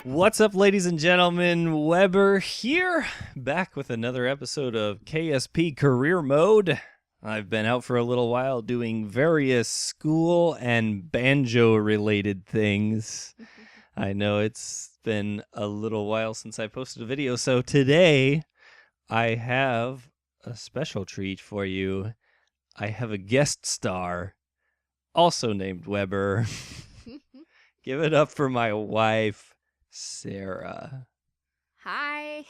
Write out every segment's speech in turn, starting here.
What's up, ladies and gentlemen? Weber here, back with another episode of KSP Career Mode. I've been out for a little while doing various school and banjo-related things. I know it's been a little while since I posted a video, so today I have a special treat for you. I have a guest star, also named Weber. Give it up for my wife, Sarah. Hi.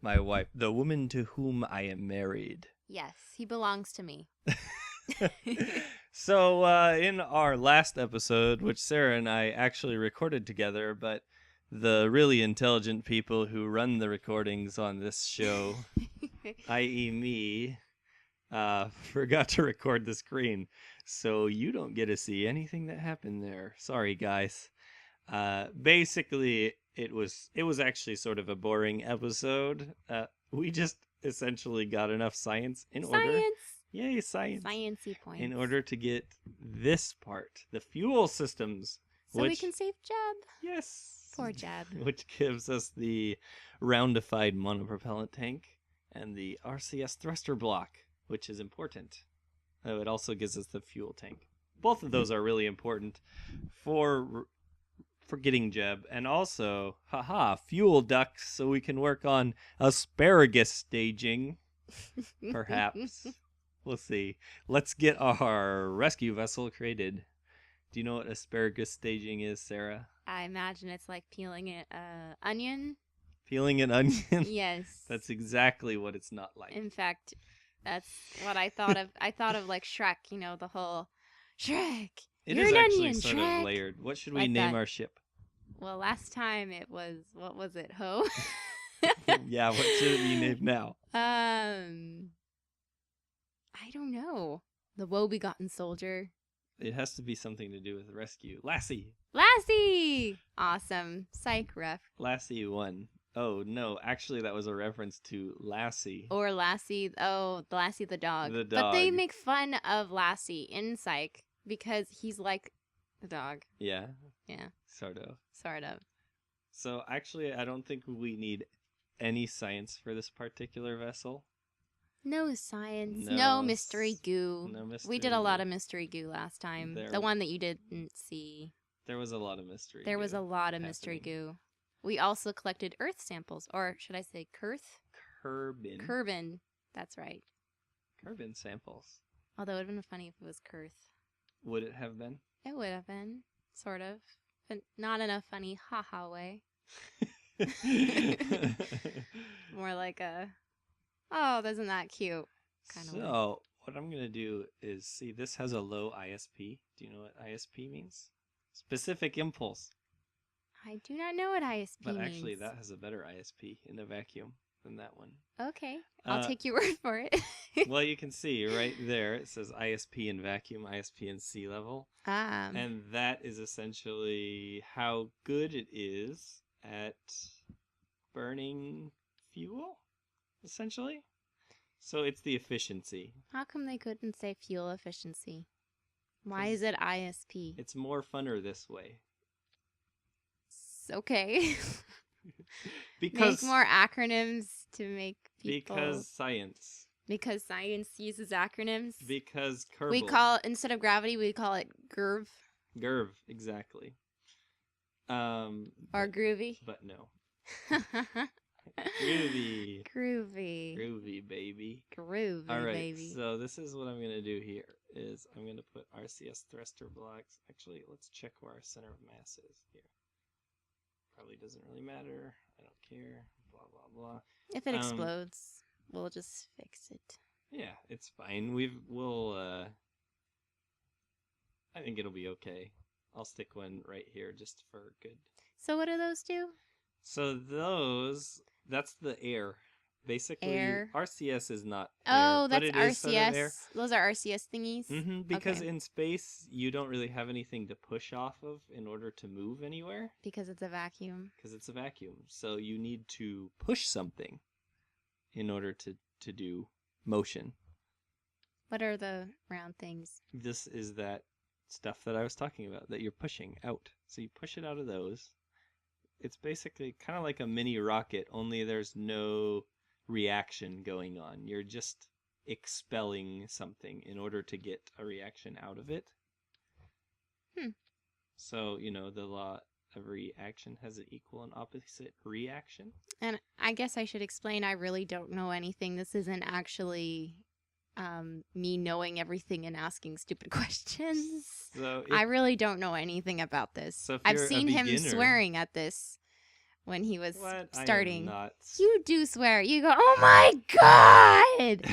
My wife, the woman to whom I am married. Yes, he belongs to me. So, in our last episode, which Sarah and I actually recorded together, but the really intelligent people who run the recordings on this show, i.e. me, forgot to record the screen. So you don't get to see anything that happened there. Sorry, guys. Basically, it was actually sort of a boring episode. We just essentially got enough science in order. Yay, science. Sciencey points. In order to get this part, the fuel systems. So we can save Jeb. Yes. Poor Jeb. Which gives us the roundified monopropellant tank and the RCS thruster block, which is important. It also gives us the fuel tank. Both of those are really important for getting Jeb, and also, fuel ducts, so we can work on asparagus staging, perhaps. We'll see. Let's get our rescue vessel created. Do you know what asparagus staging is, Sarah? I imagine it's like peeling an onion. Peeling an onion? Yes. That's exactly what it's not like. In fact, that's what I thought of. I thought of like Shrek, you know, the whole Shrek. It You're is an actually onion, sort Shrek. of layered. What should we Like name that. our ship? Well, last time it was, what was it, Ho? Yeah, what should it be named now? I don't know. The woe-begotten soldier. It has to be something to do with rescue. Lassie! Lassie! Awesome. Psych ref. Lassie 1. Oh, no. Actually, that was a reference to Lassie. Or Lassie. Oh, Lassie the dog. The But they dog. make fun of Lassie in Psych because he's like the dog. Yeah, Yeah, sort of. sort of. So, actually, I don't think we need any science for this particular vessel. No science. No No mystery goo. No mystery. We did a lot of mystery goo last time. There- The one that you didn't see. There was a lot of mystery. There was goo a lot of mystery happening. goo. We also collected earth samples. Or should I say Kurth? Kerbin. Kerbin. That's right. Kerbin samples. Although it would have been funny if it was Kurth. Would it have been? It would have been. Sort of. But not in a funny haha way. More like a, oh, isn't that cute? Kind of. So, what I'm going to do is, see, this has a low ISP. Do you know what ISP means? Specific impulse. I do not know what ISP But means. actually, that has a better ISP in a vacuum than that one. Okay, I'll Uh, take your word for it. Well, you can see right there, it says ISP in vacuum, ISP in sea level. And that is essentially how good it is at burning fuel, essentially. So it's the efficiency. How come they couldn't say fuel efficiency? Why 'Cause is it ISP? It's more funner this way. Okay. Because Make more acronyms to make people. Because science uses acronyms. Because Kerbal. We call, instead of gravity, we call it GERV GERV, exactly. or groovy. But no. Groovy. Groovy. Groovy, baby. Groovy, All right, baby. so this is what I'm going to do here, is I'm going to put RCS thruster blocks. Actually, let's check where our center of mass is here. Probably doesn't really matter. I don't care. Blah, blah, blah. If it explodes, we'll just fix it. Yeah, it's fine. We'll I think it'll be okay. I'll stick one right here just for good. So what do those do? So that's the air. Basically, Air. RCS is not Oh, air, but that's it is sort of RCS. air. Those are RCS thingies. Because Okay. in space, you don't really have anything to push off of in order to move anywhere, Because it's a vacuum. because it's a vacuum. So you need to push something in order to do motion. What are the round things? This is that stuff that I was talking about that you're pushing out. So you push it out of those. It's basically kind of like a mini rocket, only there's no reaction going on. You're just expelling something in order to get a reaction out of it. So, the law, every action has an equal and opposite reaction. And I guess I should explain, I really don't know anything. This isn't actually me knowing everything and asking stupid questions. So I really don't know anything about this. So if I've you're a seen him beginner- swearing at this when he was What? starting. I am not. You do swear. You go, "Oh my god!"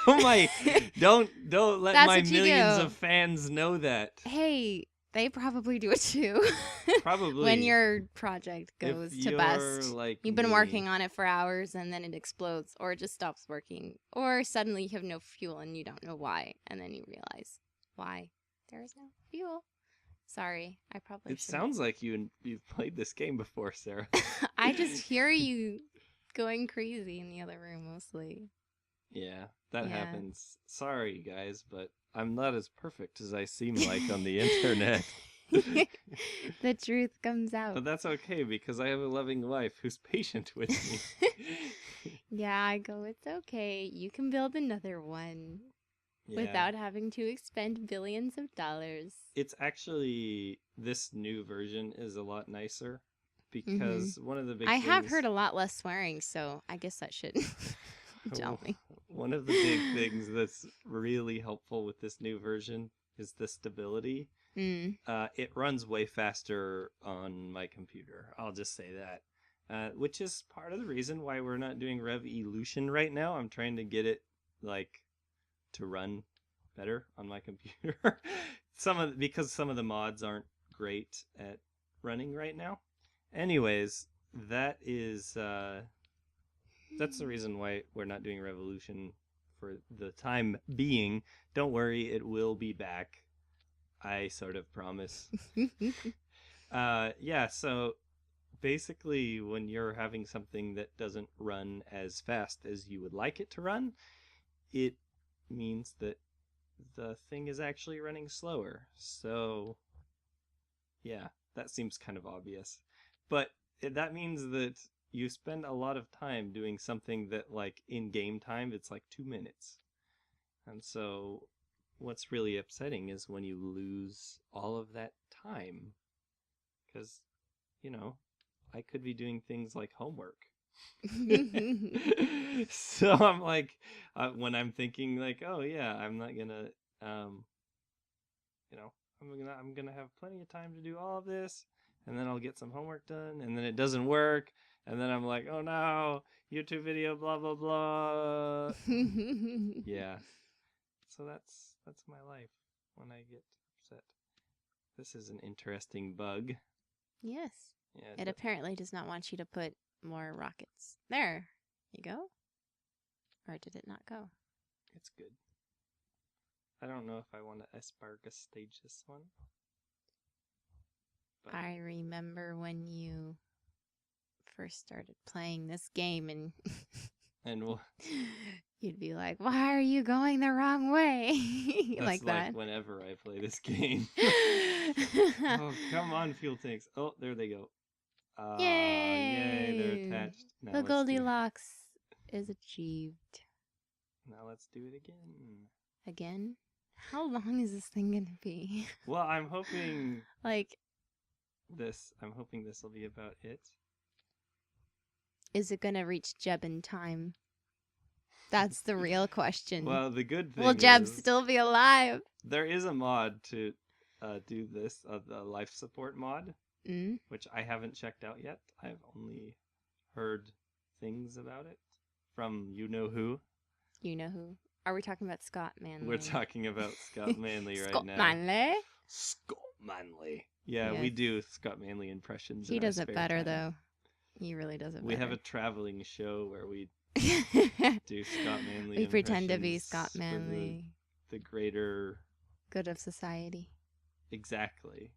Oh my! Don't let That's my what you millions do. of fans know that. Hey, they probably do it too. Probably. When your project If goes to you're bust. like You've been me. working on it for hours and then it explodes, or it just stops working, or suddenly you have no fuel and you don't know why, and then you realize why there is no fuel. Sorry, I probably It shouldn't. sounds like you've played this game before, Sarah. I just hear you going crazy in the other room mostly. Yeah, that Yeah. happens. Sorry, guys, but I'm not as perfect as I seem like on the internet. The truth comes out. But that's okay because I have a loving wife who's patient with me. Yeah, I go, it's okay. You can build another one Yeah. without having to expend billions of dollars. It's actually, this new version is a lot nicer because one of the big I have things- heard a lot less swearing, so I guess that should tell me. One of the big things that's really helpful with this new version is the stability. Mm. It runs way faster on my computer. I'll just say that. Which is part of the reason why we're not doing Revolution right now. I'm trying to get it to run better on my computer. Because some of the mods aren't great at running right now. Anyways, that's the reason why we're not doing Revolution for the time being. Don't worry, it will be back. I sort of promise. Yeah, so basically when you're having something that doesn't run as fast as you would like it to run, it means that the thing is actually running slower. So, yeah, that seems kind of obvious. But that means that you spend a lot of time doing something that, in game time, it's 2 minutes. And so what's really upsetting is when you lose all of that time. Because, I could be doing things like homework. So I'm when I'm thinking oh yeah, I'm not gonna, I'm gonna have plenty of time to do all of this, and then I'll get some homework done, and then it doesn't work, and then I'm like, oh no, YouTube video, blah blah blah. Yeah. So that's my life when I get upset. This is an interesting bug. Yes. Yeah. It apparently does not want you to put more rockets. There you go. Or did it not go? It's good. I don't know if I want to asparagus stage this one. But I remember when you first started playing this game and and we'll, you'd be like, why are you going the wrong way? that's like that. whenever I play this game. Oh, come on, fuel tanks. Oh, there they go. Yay, they're Yay. attached. Now The let's Goldilocks is achieved. Now let's do it again. Again? How long is this thing going to be? Well, I'm hoping Like, this will be about it. is it going to reach Jeb in time? That's the real question. Well, the good thing Will Jeb is still be alive? there is a mod to do this, the life support mod, Mm? which I haven't checked out yet. I've only heard things about it from you know who. You know who? Are we talking about Scott Manley? We're talking about Scott Manley right Scott now. Manley? Scott Manley. Yeah, Yes. we do Scott Manley impressions. He in our does it spare better, time. though. He really does it We have a better. traveling show where we We do Scott Manley pretend to be impressions Scott for Manley. the greater... Good of society. Exactly.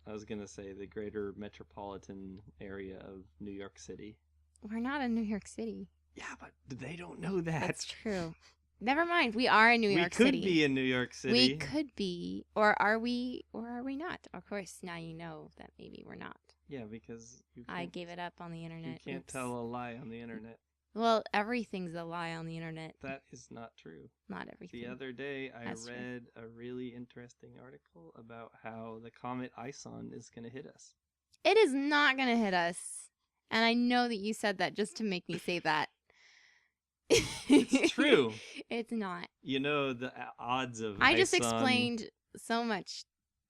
I was going to say the greater metropolitan area of New York City. We're not in New York City. Yeah, but they don't know that. That's true. Never mind. We are in New York City. We could be in New York City. We could be. Or are we not? Of course, now you know that maybe we're not. Yeah, because I gave it up on the internet. You can't tell a lie on the internet. Well, everything's a lie on the internet. That is not true. Not everything. The other day, That's read a really interesting article about how the comet Ison is going to hit us. It is not going to hit us. And I know that you said that just to make me say that. It's true. It's not. You know, the odds of I just Ison, explained so much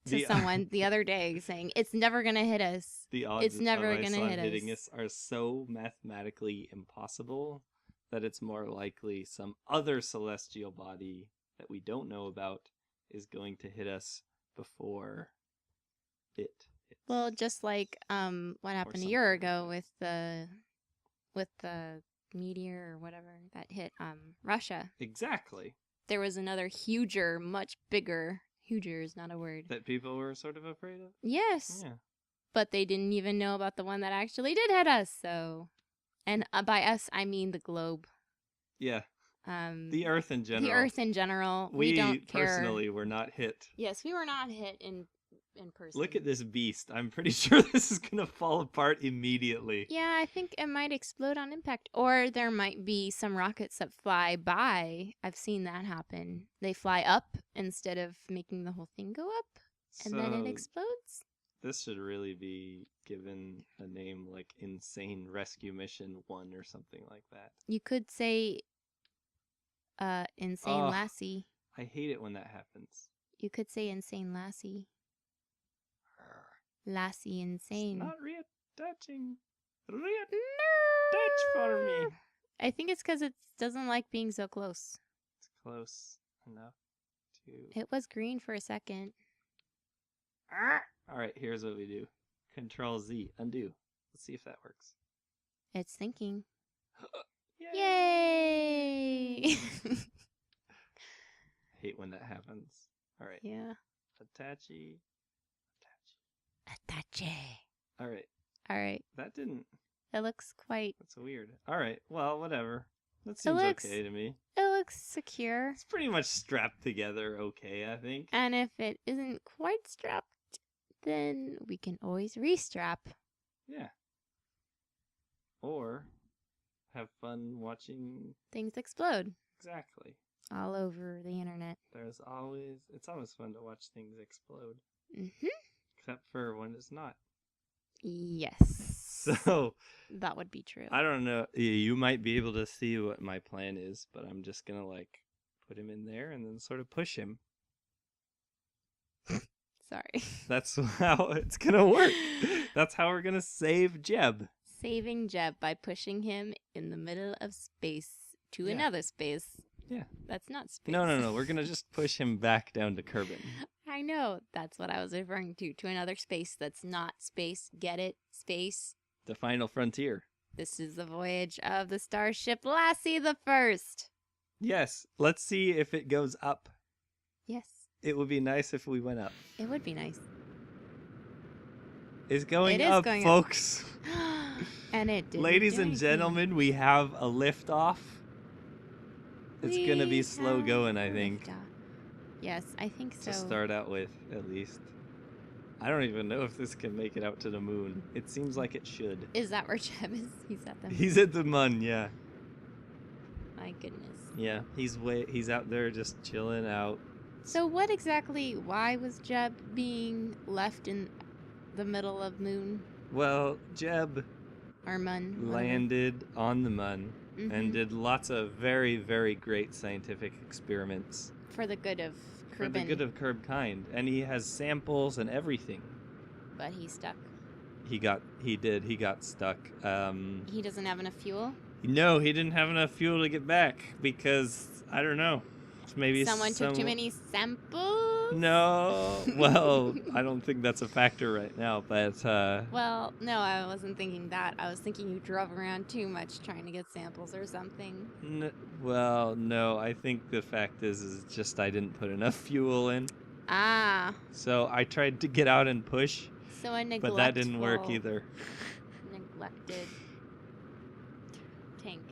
to someone the other day saying it's never going to hit us. The odds it's never of going to Ison hit hitting us. us are so mathematically impossible that it's more likely some other celestial body that we don't know about is going to hit us before it hits. Well, just like what happened a year ago with the meteor or whatever that hit Russia. Exactly. There was another huger, much bigger. Huger is not a word. That people were sort of afraid of? Yes. Yeah. But they didn't even know about the one that actually did hit us, so... And by us, I mean the globe. Yeah. The Earth in general. The Earth in general. We don't care. Personally were not hit. Yes, we were not hit in person. Look at this beast. I'm pretty sure this is going to fall apart immediately. Yeah, I think it might explode on impact. Or there might be some rockets that fly by. I've seen that happen. They fly up instead of making the whole thing go up, and then it explodes. This should really be given a name like Insane Rescue Mission 1 or something like that. You could say Insane Lassie. I hate it when that happens. You could say Insane Lassie. Lassie Insane. It's not reattaching. Reattach for me. I think it's because it doesn't like being so close. It's close enough to... It was green for a second. Alright, here's what we do. Control Z. Undo. Let's see if that works. It's thinking. Yay! Yay! I hate when that happens. Alright. Yeah. Attache. Attache. Alright. Alright. That didn't... It looks quite... That's weird. Alright, well, whatever. That seems okay to me. It looks secure. It's pretty much strapped together okay, I think. And if it isn't quite strapped, then we can always restrap. Yeah. Or have fun watching... things explode. Exactly. All over the internet. It's always fun to watch things explode. Mm-hmm. Except for when it's not. Yes. So... that would be true. I don't know. You might be able to see what my plan is, but I'm just going to, like, put him in there and then sort of push him. Sorry. That's how it's going to work. That's how we're going to save Jeb. Saving Jeb by pushing him in the middle of space to another space. Yeah. That's not space. No. We're going to just push him back down to Kerbin. I know. That's what I was referring to another space that's not space. Get it? Space. The final frontier. This is the voyage of the starship Lassie the First. Yes. Let's see if it goes up. Yes. It would be nice if we went up. It would be nice. It's going It is up, going folks. Up. And it didn't Ladies do and anything. gentlemen, we have a liftoff. It's going to be slow going, I think. Yes, I think so. To start out with, at least. I don't even know if this can make it out to the moon. It seems like it should. Is that where Jeb is? He's at the moon. He's at the moon, yeah. My goodness. Yeah, he's out there just chilling out. So why was Jeb being left in the middle of moon? Well, Jeb Or Mun? landed on the moon and did lots of very, very great scientific experiments. For the good of Kerbin. For the good of Kerbkind. And he has samples and everything. But he's stuck. He got stuck. He doesn't have enough fuel? No, he didn't have enough fuel to get back because, I don't know. Maybe Someone took too many samples? No. Well, I don't think that's a factor right now, but... Well, no, I wasn't thinking that. I was thinking you drove around too much trying to get samples or something. Well, no, I think the fact is just I didn't put enough fuel in. Ah. So I tried to get out and push, So a neglectful... but that didn't work either. Neglected tank.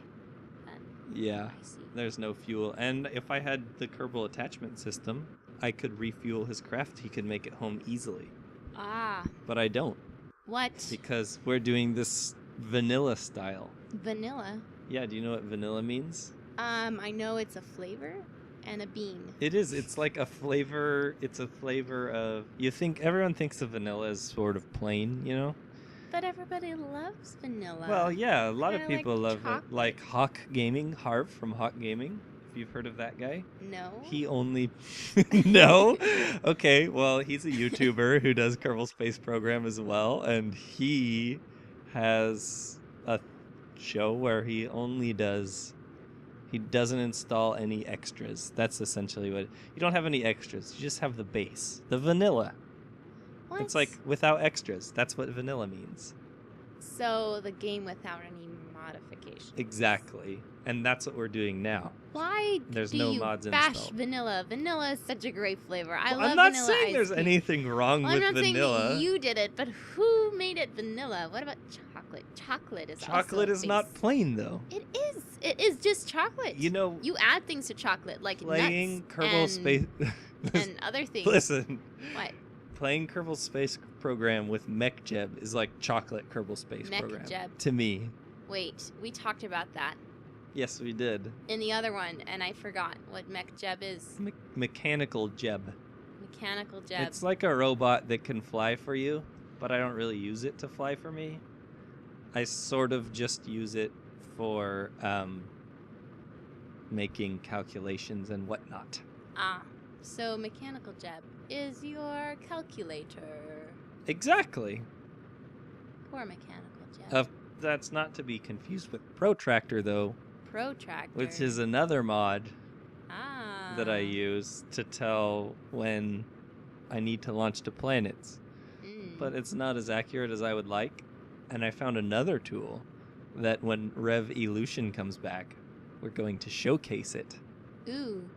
Then. Yeah, I see. there's no fuel. And if I had the Kerbal attachment system, I could refuel his craft. He could make it home easily. Ah, But I don't, what? because we're doing this vanilla style. Vanilla? Yeah, do you know what vanilla means? I know it's a flavor and a bean. It is. It's like a flavor. It's a flavor of. Everyone thinks of vanilla as sort of plain, you know? But everybody loves vanilla. Well, yeah, a lot of Kinda like people love chocolate. it. Like Hawk Gaming, Harv from Hawk Gaming. If you've heard of that guy. No. He only. No? Okay, well, he's a YouTuber who does Kerbal Space Program as well. And he has a show where he only does. He doesn't install any extras. That's essentially what. You don't have any extras. You just have the base. The vanilla. What? It's like without extras. That's what vanilla means. So the game without any modifications. Exactly. And that's what we're doing now. Why There's do no you mods bash installed. vanilla? Vanilla is such a great flavor. I love I'm not vanilla saying ice there's cream. anything wrong Well, with I'm not vanilla. saying that you did it, but who made it vanilla? What about chocolate? Chocolate is Chocolate also is not base. plain though. It is. It is just chocolate. You know, You add things to chocolate like playing nuts Kerbal and, Space. and other things. Listen, What? playing Kerbal Space Program with MechJeb is like chocolate Kerbal Space Program. MechJeb. To me. Wait, we talked about that Yes, we did. in the other one, and I forgot what mech jeb is. Mechanical Jeb. Mechanical jeb. It's like a robot that can fly for you, but I don't really use it to fly for me. I sort of just use it for making calculations and whatnot. Ah, so mechanical jeb is your calculator. Exactly. Poor mechanical jeb. That's not to be confused with Protractor, though, Protractor. which is another mod ah that I use to tell when I need to launch to planets. But it's not as accurate as I would like. And I found another tool that when Rev Elution comes back, we're going to showcase it. Ooh.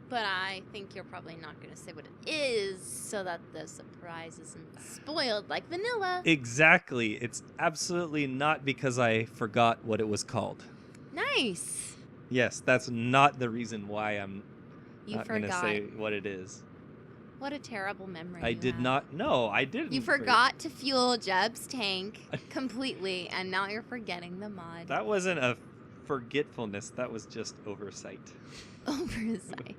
But I think you're probably not going to say what it is so that the surprise isn't spoiled like vanilla. Exactly. It's absolutely not because I forgot what it was called. Nice. Yes, that's not the reason why I'm You not going to forgot. say what it is. What a terrible memory. I you did have. not. No, I didn't. You forgot to fuel Jeb's tank completely, and now you're forgetting the mod. That wasn't a forgetfulness. That was just oversight. Oversight.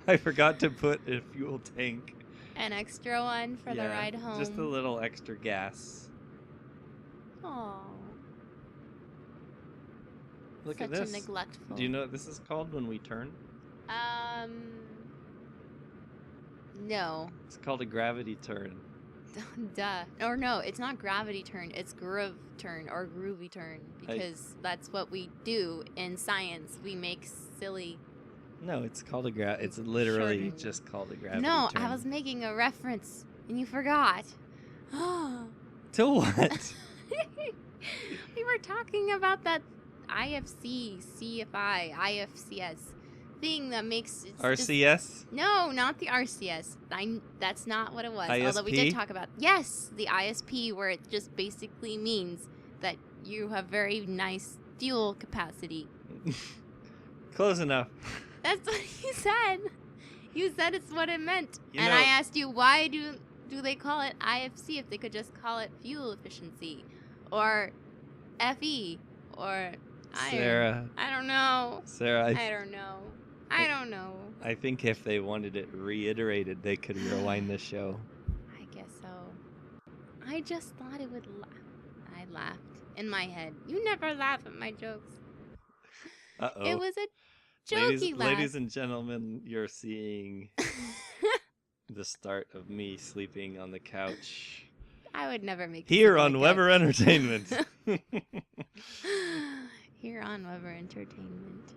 I forgot to put a fuel tank. An extra one for the Yeah, ride home. Just a little extra gas. Aww. Look Such at this. a neglectful. Do you know what this is called when we turn? No. It's called a gravity turn. Duh. Or no, it's not gravity turn. It's groove turn or groovy turn because that's what we do in science. We make silly. No, it's called a It's literally Shortened. just called a gravity No, turn. I was making a reference and you forgot. To what? We were talking about that IFC, CFI, IFCS thing that makes it's just- RCS? no, not the RCS. That's not what it was. Although we ISP? did talk about yes, the ISP, where it just basically means that you have very nice fuel capacity. Close enough. That's what you said. You said it's what it meant, You and know- I asked you why do they call it IFC if they could just call it fuel efficiency, or FE, or Sarah. I don't know. Sarah, I don't know. I don't know. I think if they wanted it reiterated, they could rewind the show. I guess so. I just thought it would I laughed in my head. You never laugh at my jokes. Uh-oh. It was a jokey laugh. Ladies and gentlemen, you're seeing the start of me sleeping on the couch. I would never make you Here sleep on the Weber couch. Entertainment. Here on Weber Entertainment.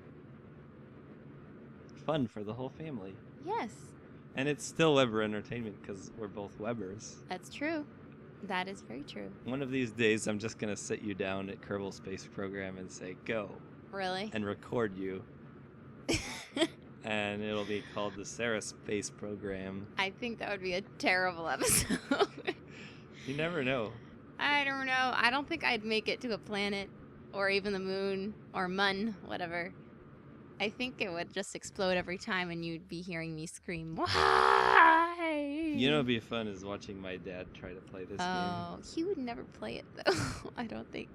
Fun for the whole family. Yes, And it's still Weber Entertainment because we're both Webers. that's true. That is very true. One of these days, I'm just going to sit you down at Kerbal Space Program and say, go, Really? and record you. And it'll be called the Sarah Space Program. I think that would be a terrible episode. You never know. I don't know. I don't think I'd make it to a planet or even the moon or mun, whatever. I think it would just explode every time and you'd be hearing me scream, why? You know what'd be fun is watching my dad try to play this game. Oh, he would never play it, though. I don't think.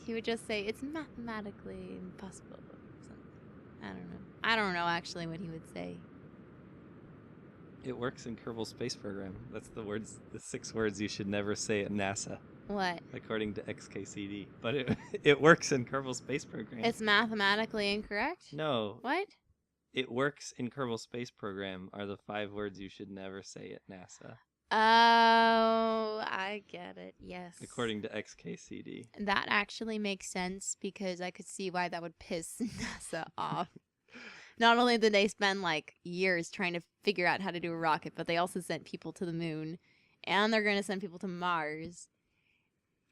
He would just say, it's mathematically impossible. I don't know. I don't know, actually, what he would say. It works in Kerbal Space Program. That's the 6 words you should never say at NASA, What? according to XKCD. But it works in Kerbal Space Program. It's mathematically incorrect? No. What? It works in Kerbal Space Program are the 5 words you should never say at NASA. Oh, I get it. Yes. According to XKCD. That actually makes sense because I could see why that would piss NASA off. Not only did they spend like years trying to figure out how to do a rocket, but they also sent people to the moon, and they're going to send people to Mars.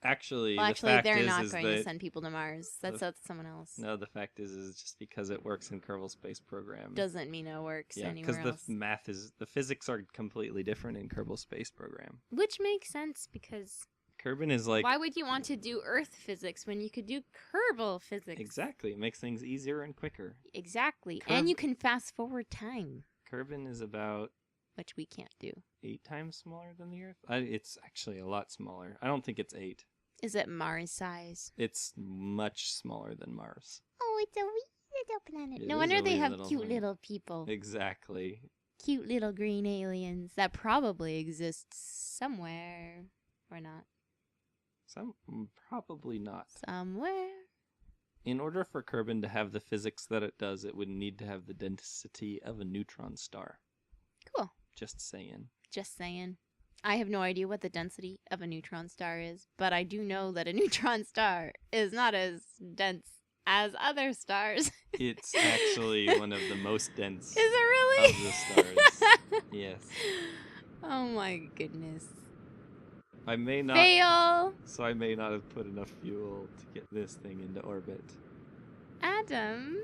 Actually, Well, the actually, fact they're is not is going that to send people to Mars. That's up to someone else. no, the fact is just because it works in Kerbal Space Program Doesn't mean it works anywhere because else. the physics are completely different in Kerbal Space Program. Which makes sense because Kerbin is like why would you want to do Earth physics when you could do Kerbal physics? exactly, it makes things easier and quicker. Exactly. And you can fast forward time, Kerbin is about which we can't do. 8 times smaller than the Earth. It's actually a lot smaller. I don't think it's 8. Is it Mars size? It's much smaller than Mars. Oh, it's a wee little planet. It No is wonder a they wee have little cute planet. little people. Exactly. Cute little green aliens that probably exist somewhere. Or not. Probably not. Somewhere. In order for Kerbin to have the physics that it does, it would need to have the density of a neutron star. Cool. Just saying. Just saying. I have no idea what the density of a neutron star is, but I do know that a neutron star is not as dense as other stars. It's actually one of the most dense Is it really? of the stars. Yes. Oh my goodness. I may not Fail! So I may not have put enough fuel to get this thing into orbit. Adam,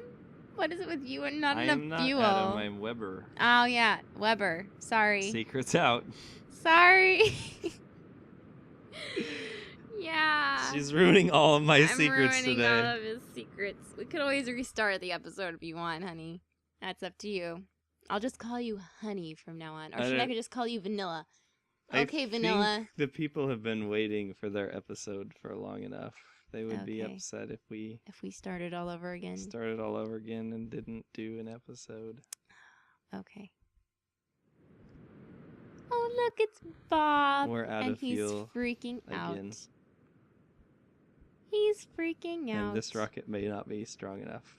what is it with you and not I enough am not fuel? Adam, I'm Weber. Oh yeah, Weber. Sorry. Secrets out. Sorry. Yeah. She's ruining all of my I'm secrets ruining today. all of his secrets. We could always restart the episode if you want, honey. That's up to you. I'll just call you Honey from now on. Or should I could just call you Vanilla? Okay, Vanilla. Think the people have been waiting for their episode for long enough. They would be upset if we started all over again. started all over again and didn't do an episode. Okay. Oh, look, it's Bob. We're out and of he's fuel freaking out. again. He's freaking out. And this rocket may not be strong enough.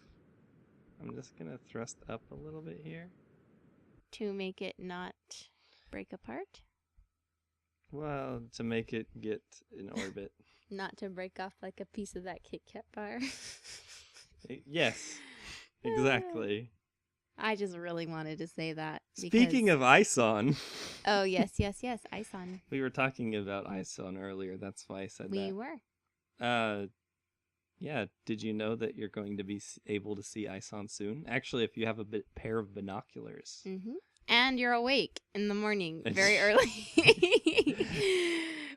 I'm just going to thrust up a little bit here. To make it not break apart? Well, to make it get in orbit. Not to break off like a piece of that Kit Kat bar. Yes, exactly. I just really wanted to say that. Speaking of ISON. Oh, yes, ISON. We were talking about ISON earlier. That's why I said that. We were. Yeah, did you know that you're going to be able to see ISON soon? Actually, if you have a pair of binoculars. Mm-hmm. And you're awake in the morning very early.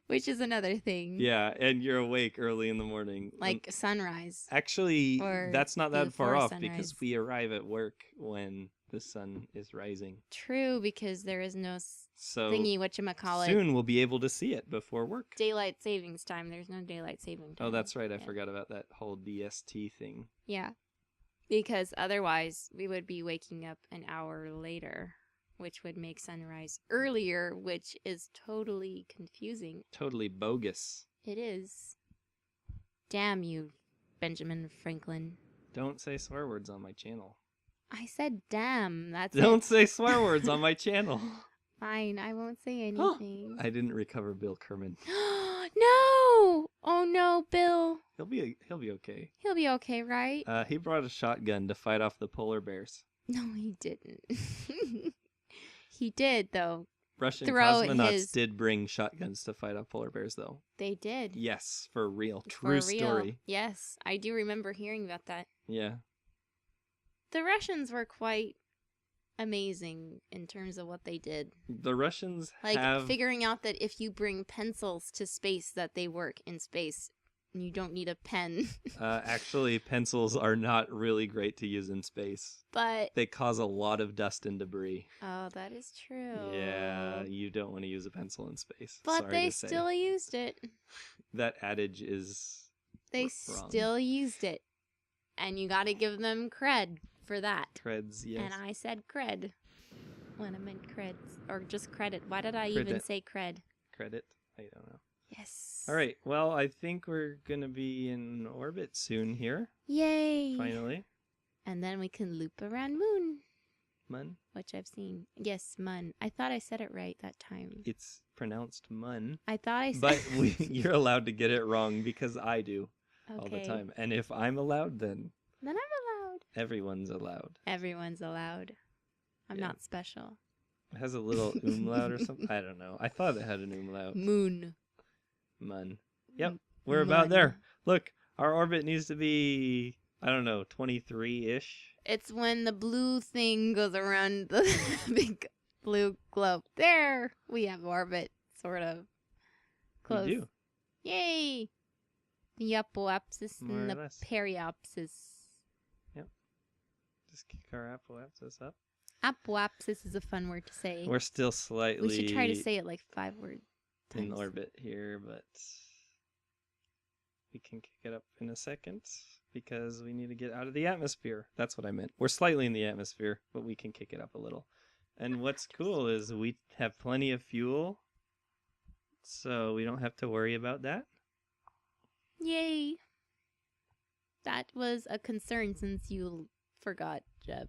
Which is another thing. Yeah, and you're awake early in the morning. Like sunrise. Actually, that's not that far off sunrise. because we arrive at work when the sun is rising. True, because there is no So thingy, whatchamacallit. soon we'll be able to see it before work. Daylight savings time. There's no daylight saving time. Oh, that's right. I Yeah. forgot about that whole DST thing. Yeah. Because otherwise we would be waking up an hour later, which would make sunrise earlier, which is totally confusing. Totally bogus. It is. Damn you, Benjamin Franklin. Don't say swear words on my channel. I said damn. That's Don't it. say swear words on my channel. Fine, I won't say anything. I didn't recover Bill Kerman. No! Oh no, Bill. He'll be okay. He'll be okay, right? He brought a shotgun to fight off the polar bears. No, he didn't. He did, though. Russian Throw cosmonauts his- did bring shotguns to fight off polar bears, though. They did. Yes, for real. For True real. story. Yes, I do remember hearing about that. Yeah. The Russians were quite amazing in terms of what they did. The Russians Like have... figuring out that if you bring pencils to space, that they work in space You don't need a pen. Actually, pencils are not really great to use in space. But They cause a lot of dust and debris. oh, that is true. Yeah, you don't want to use a pencil in space. But Sorry they to say. still used it. That adage is They wrong. still used it. And you got to give them cred for that. Creds, yes. And I said cred when I meant creds. Or just credit. Why did I even Credit. say cred? Credit? I don't know. Yes. All right. Well, I think we're going to be in orbit soon here. Yay. Finally. And then we can loop around moon. Mun. Which I've seen. Yes, mun. I thought I said it right that time. It's pronounced mun. I thought I said But you're allowed to get it wrong because I do okay. all the time. And if I'm allowed, then Then I'm allowed. everyone's allowed. Everyone's allowed. I'm Yeah. not special. It has a little umlaut or something. I don't know. I thought it had an umlaut. Moon. Mun. Yep. We're about Mun. there. Look, our orbit needs to be, I don't know, 23-ish. It's when the blue thing goes around the big blue globe. There, we have orbit, sort of. Close. We do. Yay! The apoapsis More and or the less. periapsis. Just kick our apoapsis up. Apoapsis is a fun word to say. We're still slightly We should try to say it like 5 words. in orbit here, but we can kick it up in a second because we need to get out of the atmosphere. That's what I meant. We're slightly in the atmosphere, but we can kick it up a little. And what's cool is we have plenty of fuel, so we don't have to worry about that. Yay! That was a concern since you forgot, Jeb,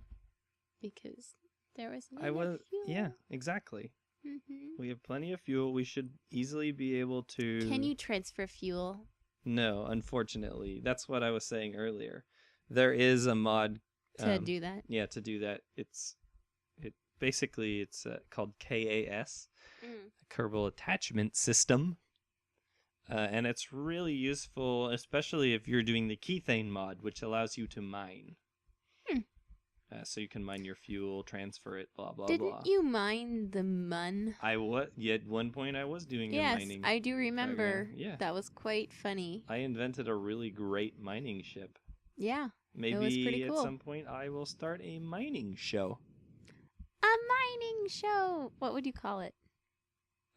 because there was no fuel. Yeah, exactly. Mm-hmm. We have plenty of fuel. We should easily be able to... Can you transfer fuel? No, unfortunately. That's what I was saying earlier. There is a mod... To do that? Yeah, to do that. It's called KAS, Kerbal Attachment System. And it's really useful, especially if you're doing the kethane mod, which allows you to mine. So you can mine your fuel, transfer it, blah, blah, blah. Didn't you mine the mun? At one point I was doing a mining. Yes, I do remember. program. Yeah. That was quite funny. I invented a really great mining ship. Yeah. Maybe was pretty cool. at some point I will start a mining show. A mining show! What would you call it?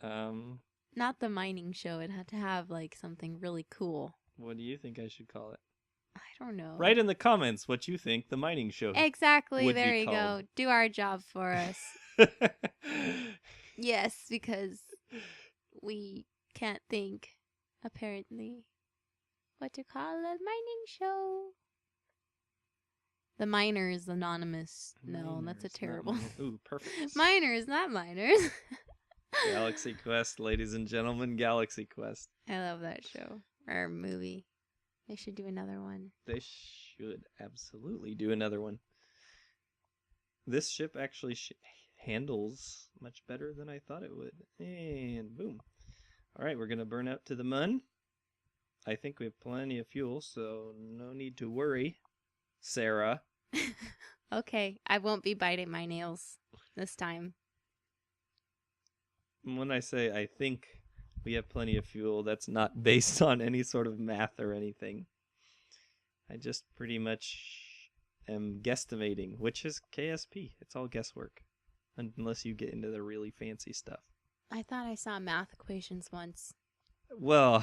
Not the mining show. It had to have, like, something really cool. What do you think I should call it? I don't know. Write in the comments what you think the mining show Exactly. would be There you go. called. Do our job for us. Yes, because we can't think, apparently, what to call a mining show. The Miners Anonymous. No, that's a Miners, not terrible. Ooh, perfect. Miners, not miners. Galaxy Quest, ladies and gentlemen, Galaxy Quest. I love that show. Or movie. They should do another one. They should absolutely do another one. This ship actually handles much better than I thought it would. And boom. All right, we're going to burn out to the mun. I think we have plenty of fuel, so no need to worry, Sarah. Okay, I won't be biting my nails this time. When I say I think we have plenty of fuel, that's not based on any sort of math or anything. I just pretty much am guesstimating, which is KSP. It's all guesswork, unless you get into the really fancy stuff. I thought I saw math equations once. Well,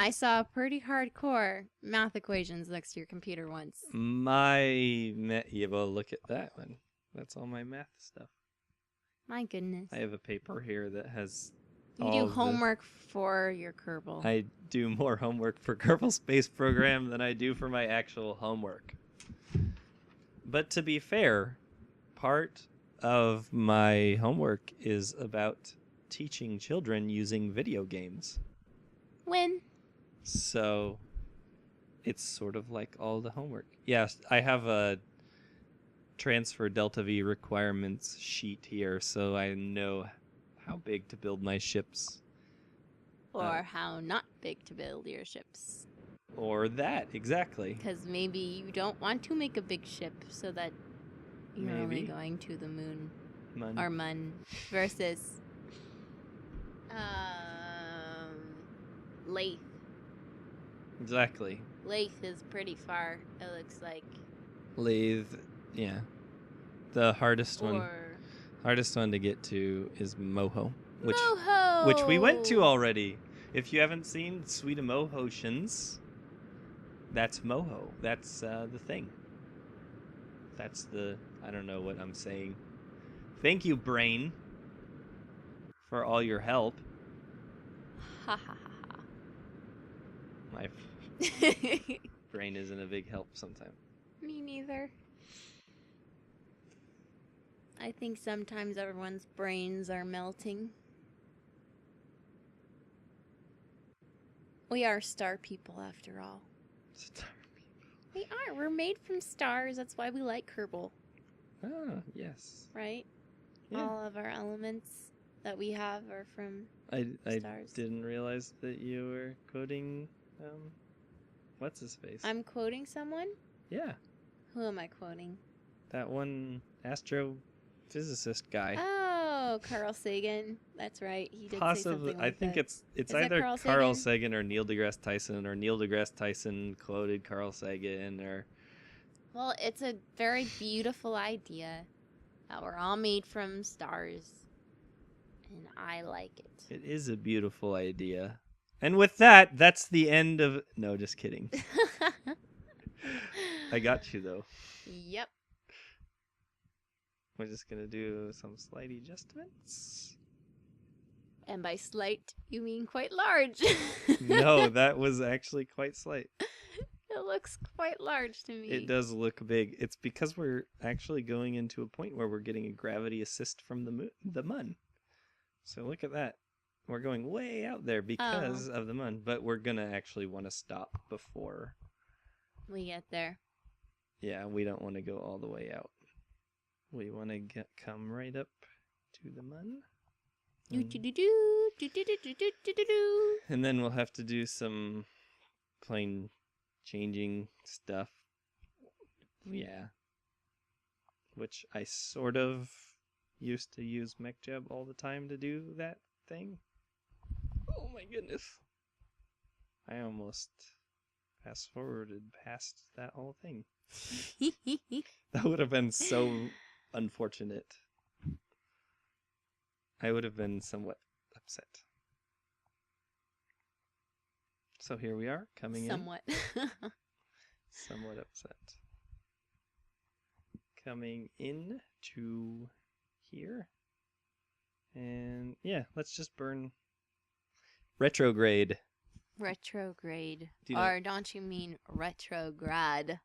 I saw pretty hardcore math equations next to your computer once. yeah, well, look at that one. That's all my math stuff. My goodness. I have a paper here that has You all do of the- homework for your Kerbal. I do more homework for Kerbal Space Program than I do for my actual homework. But to be fair, part of my homework is about teaching children using video games. When? So it's sort of like all the homework. Yes, I have a transfer delta V requirements sheet here, so I know how big to build my ships. Or how not big to build your ships. Or that, exactly. Because maybe you don't want to make a big ship so that you're only Maybe. going to the moon. Mun. Or mun. Versus Lathe. Exactly. Lathe is pretty far, it looks like. Lathe, yeah. The hardest Or one to get to is Moho, Moho! which we went to already. If you haven't seen Sweet Mohotions, that's Moho. That's the thing. That's the, I don't know what I'm saying. Thank you, brain, for all your help. Ha ha ha My ha. brain isn't a big help sometimes. Me neither. I think sometimes everyone's brains are melting. We are star people after all. Star We are. We're made from stars. That's why we like Kerbal, Ah, yes. right? Yeah. All of our elements that we have are from I stars. didn't realize that you were quoting, what's his face? I'm quoting someone? Yeah, Who am I quoting? that one astrophysicist guy. Oh, Carl Sagan. That's right. He did say Possibly, something like I think that. it's Is it either Carl Carl Sagan? Sagan or Neil deGrasse Tyson, or Neil deGrasse Tyson quoted Carl Sagan, or Well, it's a very beautiful idea that we're all made from stars. And I like it. it is a beautiful idea. And with that, that's the end of. No, just kidding. I got you though. Yep. We're just gonna do some slight adjustments. And by slight, you mean quite large. No, that was actually quite slight. It looks quite large to me. It does look big. It's because we're actually going into a point where we're getting a gravity assist from the mun. So look at that. We're going way out there because of the mun, but we're gonna actually want to stop before we get there. Yeah, we don't want to go all the way out. We want to come right up to the mun. And then we'll have to do some plane changing stuff. Yeah. Which I sort of used to use MechJeb all the time to do that thing. Oh my goodness. I almost fast-forwarded past that whole thing. That would have been so unfortunate. I would have been somewhat upset. So here we are, coming Somewhat. in. Somewhat upset. Coming in to here. And yeah, let's just burn retrograde. Retrograde. Do you know or don't you mean retrograde?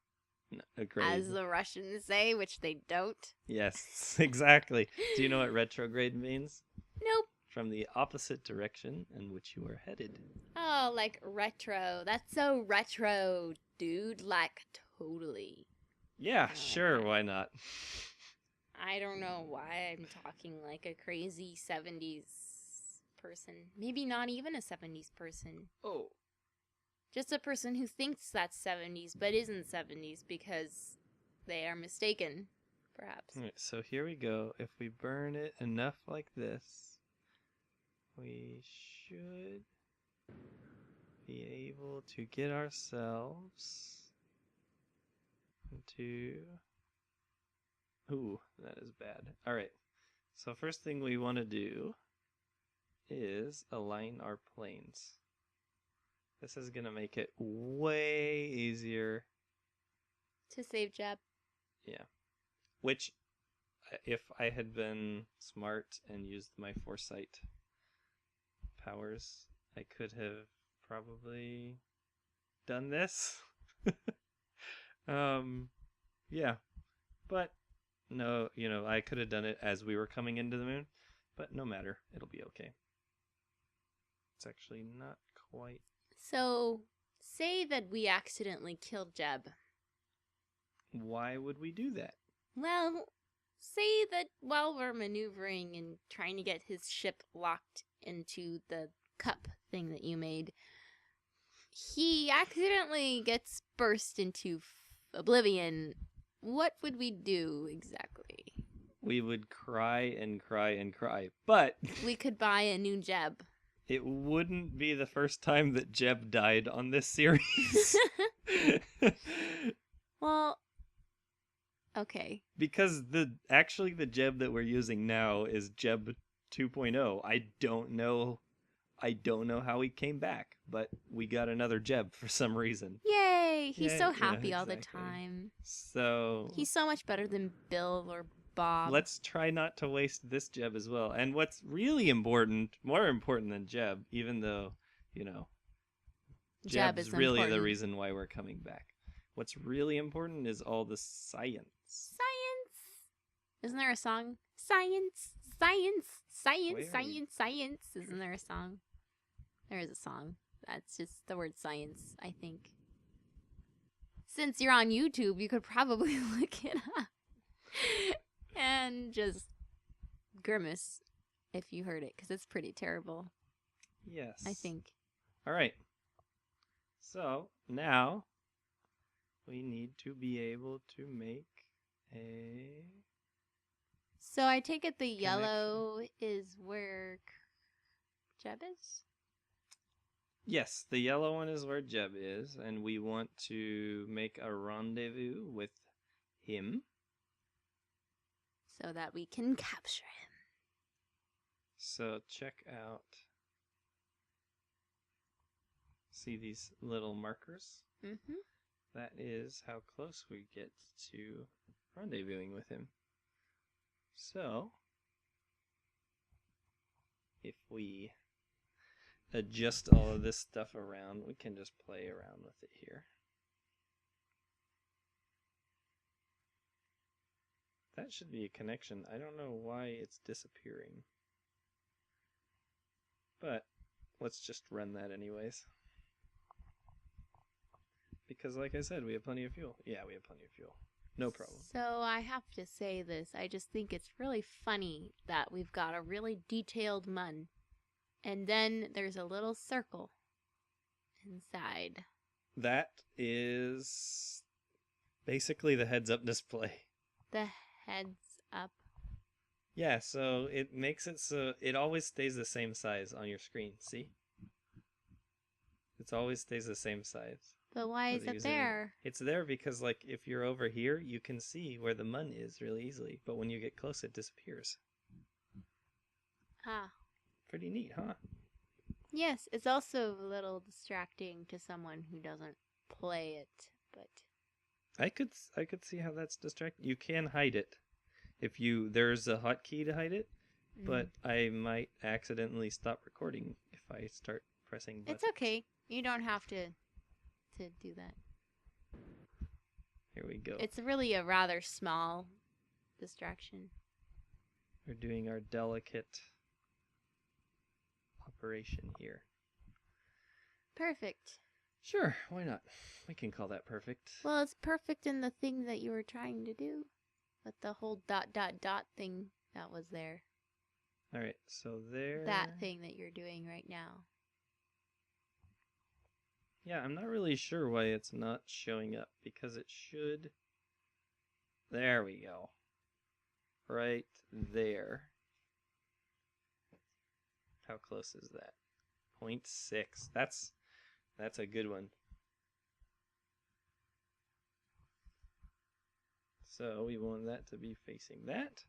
No, a grade. As the Russians say, which they don't. Yes, exactly. Do you know what retrograde means? Nope. From the opposite direction in which you are headed. Oh, like retro. That's so retro, dude. Like, totally. Yeah, sure, why not? I don't know why I'm talking like a crazy 70s person. Maybe not even a 70s person. Oh. Just a person who thinks that's 70s but isn't 70s because they are mistaken, perhaps. All right, so here we go. If we burn it enough like this, we should be able to get ourselves into... Ooh, that is bad. All right, so first thing we want to do is align our planes. This is going to make it way easier to save Jeb. Yeah. Which, if I had been smart and used my foresight powers, I could have probably done this. Yeah. But, no, I could have done it as we were coming into the moon. But no matter. It'll be okay. It's actually not quite... So, say that we accidentally killed Jeb. Why would we do that? Well, say that while we're maneuvering and trying to get his ship locked into the cup thing that you made, he accidentally gets burst into oblivion. What would we do exactly? We would cry and cry and cry, but... we could buy a new Jeb. It wouldn't be the first time that Jeb died on this series. Well, okay. Because the Jeb that we're using now is Jeb 2.0. I don't know how he came back, but we got another Jeb for some reason. Yay! He's Yeah, so yeah, happy all the exactly. time. So He's so much better than Bill or Bob. let's try not to waste this Jeb as well. And what's really important, more important than Jeb, even though, Jeb Jeb's is really important. the reason why we're coming back. What's really important is all the science. Science! Isn't there a song? Science! Science! Science! Where are Science! Science! Isn't there a song? There is a song. That's just the word science, I think. Since you're on YouTube, you could probably look it up. And just grimace if you heard it, because it's pretty terrible, Yes. I think. All right. So now we need to be able to make a... So I take it the yellow is where Jeb is? Yes, the yellow one is where Jeb is, and we want to make a rendezvous with him. So that we can capture him. So check out... See these little markers? Mm-hmm. That is how close we get to rendezvousing with him. So, if we adjust all of this stuff around, we can just play around with it here. That should be a connection. I don't know why it's disappearing. But let's just run that anyways. Because like I said, we have plenty of fuel. Yeah, we have plenty of fuel. No problem. So I have to say this. I just think it's really funny that we've got a really detailed mun. And then there's a little circle inside. That is basically the heads-up display. The heads up. Yeah, so it makes it so it always stays the same size on your screen. See? It always stays the same size. But why is it there? It's there because, like, if you're over here, you can see where the mun is really easily. But when you get close, it disappears. Ah. Pretty neat, huh? Yes, it's also a little distracting to someone who doesn't play it, but... I could see how that's distracting. You can hide it. There's a hotkey to hide it, but I might accidentally stop recording if I start pressing buttons. It's okay. You don't have to do that. Here we go. It's really a rather small distraction. We're doing our delicate operation here. Perfect. Sure, why not? We can call that perfect. Well, it's perfect in the thing that you were trying to do. With the whole ... thing that was there. Alright, so there... That thing that you're doing right now. Yeah, I'm not really sure why it's not showing up, because it should... There we go. Right there. How close is that? 0.6. That's a good one. So we want that to be facing that.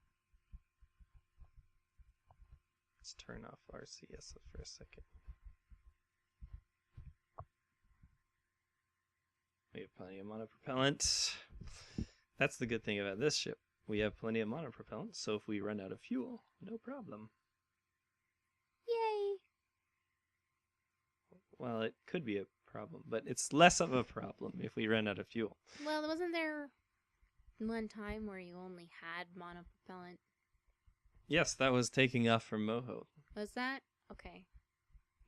Let's turn off RCS for a second. We have plenty of monopropellant. That's the good thing about this ship. We have plenty of monopropellant, so if we run out of fuel, no problem. Yay! Well, it could be a problem, but it's less of a problem if we run out of fuel. Well, wasn't there one time where you only had monopropellant? Yes, that was taking off from Moho. Was that? Okay.